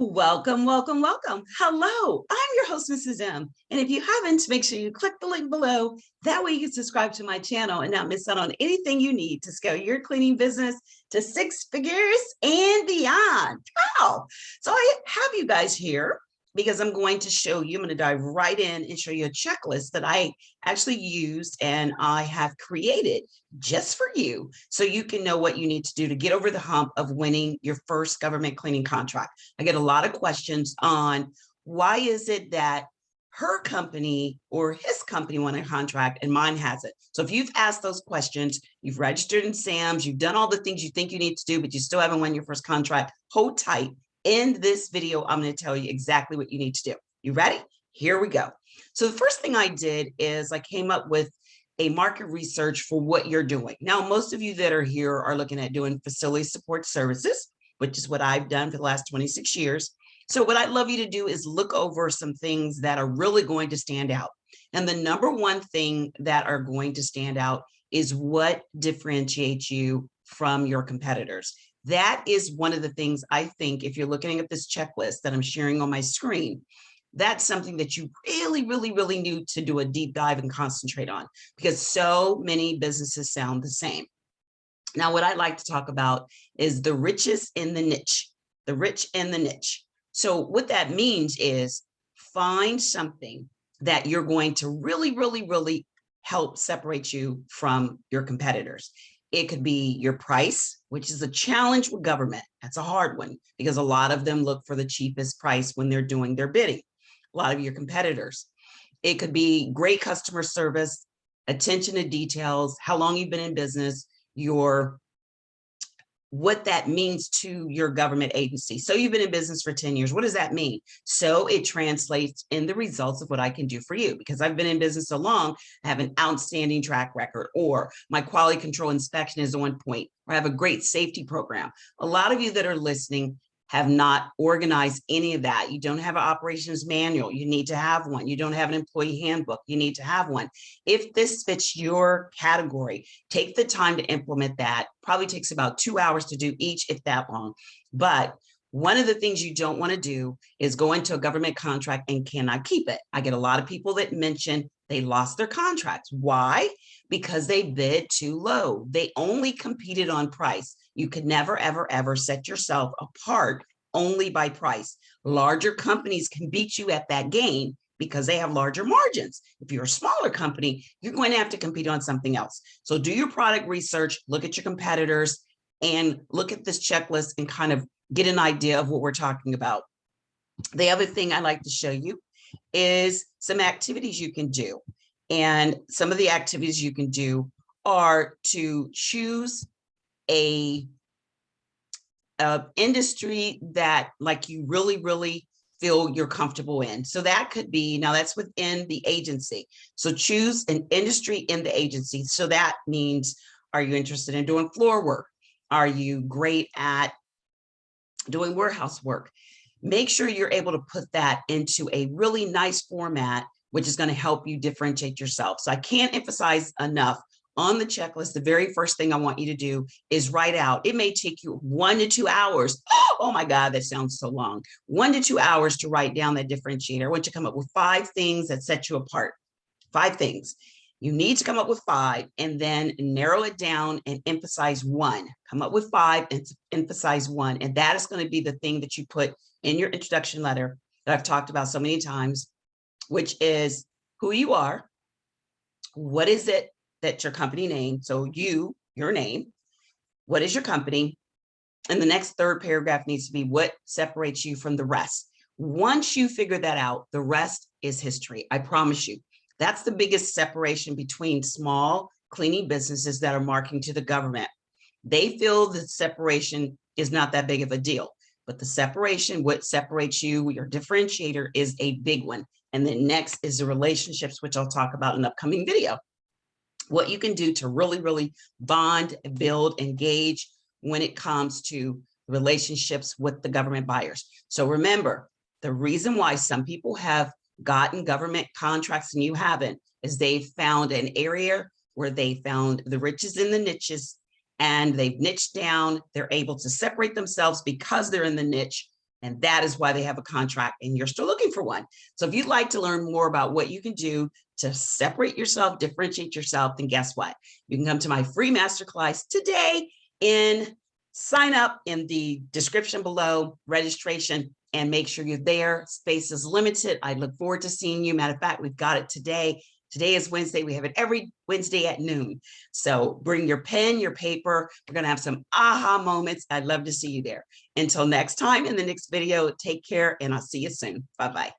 Welcome, welcome, welcome. Hello, I'm your host, Mrs. M. And if you haven't, make sure you click the link below. That way you can subscribe to my channel and not miss out on anything you need to scale your cleaning business to 6 figures and beyond. Wow. So I have you guys here because I'm going to show you, I'm going to dive right in and show you a checklist that I actually used and I have created just for you so you can know what you need to do to get over the hump of winning your first government cleaning contract. I get a lot of questions on why is it that her company or his company won a contract and mine hasn't. So if you've asked those questions, you've registered in SAMs, you've done all the things you think you need to do, but you still haven't won your first contract, hold tight. In this video, I'm going to tell you exactly what you need to do. You ready? Here we go. So the first thing I did is I came up with a market research for what you're doing. Now, most of you that are here are looking at doing facility support services, which is what I've done for the last 26 years. So what I'd love you to do is look over some things that are really going to stand out. And the number one thing that are going to stand out is what differentiates you from your competitors. That is one of the things I think, if you're looking at this checklist that I'm sharing on my screen, that's something that you really need to do a deep dive and concentrate on, because so many businesses sound the same. Now, what I'd like to talk about is the riches in the niche, the rich in the niche. So what that means is find something that you're going to really help separate you from your competitors. It could be your price, which is a challenge with government. That's a hard one because a lot of them look for the cheapest price when they're doing their bidding. A lot of your competitors. It could be great customer service, attention to details, how long you've been in business, what that means to your government agency. So you've been in business for 10 years. What does that mean? So it translates in the results of what I can do for you. Because I've been in business so long, I have an outstanding track record, or my quality control inspection is on point, or I have a great safety program. A lot of you that are listening have not organized any of that. You don't have an operations manual. You need to have one. You don't have an employee handbook. You need to have one. If this fits your category, take the time to implement that. Probably takes about 2 hours to do each, if that long. But one of the things you don't want to do is go into a government contract and cannot keep it. I get a lot of people that mention they lost their contracts. Why? Because they bid too low. They only competed on price. You could never, ever set yourself apart only by price. Larger companies can beat you at that game because they have larger margins. If you're a smaller company, you're going to have to compete on something else. So do your product research, look at your competitors, and look at this checklist and kind of get an idea of what we're talking about. The other thing I like to show you is some activities you can do. And some of the activities you can do are to choose a industry that like you really feel you're comfortable in. So that could be, now that's within the agency. So choose an industry in the agency. So that means, are you interested in doing floor work? Are you great at doing warehouse work? Make sure you're able to put that into a really nice format, which is going to help you differentiate yourself. So I can't emphasize enough on the checklist. The very first thing I want you to do is write out. It may take you 1 to 2 hours. Oh my God, that sounds so long. 1 to 2 hours to write down that differentiator. I want you to come up with 5 things that set you apart. 5 things. You need to come up with 5 and then narrow it down and emphasize 1. Come up with 5 and emphasize 1. And that is going to be the thing that you put in your introduction letter that I've talked about so many times, which is who you are. What is it that your company name? So your name, what is your company? And the next third paragraph needs to be what separates you from the rest. Once you figure that out, the rest is history. I promise you. That's the biggest separation between small cleaning businesses that are marketing to the government. They feel the separation is not that big of a deal, but the separation, what separates you, your differentiator, is a big one. And then next is the relationships, which I'll talk about in an upcoming video. What you can do to really bond, build, engage when it comes to relationships with the government buyers. So remember, the reason why some people have gotten government contracts and you haven't is they've found an area where they found the riches in the niches and they've niched down. They're able to separate themselves because they're in the niche And that is why they have a contract and you're still looking for one. So if you'd like to learn more about what you can do to separate yourself, differentiate yourself, then guess what? You can come to my free masterclass today and sign up in the description below, registration, and make sure you're there. Space is limited. I look forward to seeing you. Matter of fact, we've got it today. Today is Wednesday. We have it every Wednesday at noon. So bring your pen, your paper. We're going to have some aha moments. I'd love to see you there. Until next time, in the next video, take care, and I'll see you soon. Bye-bye.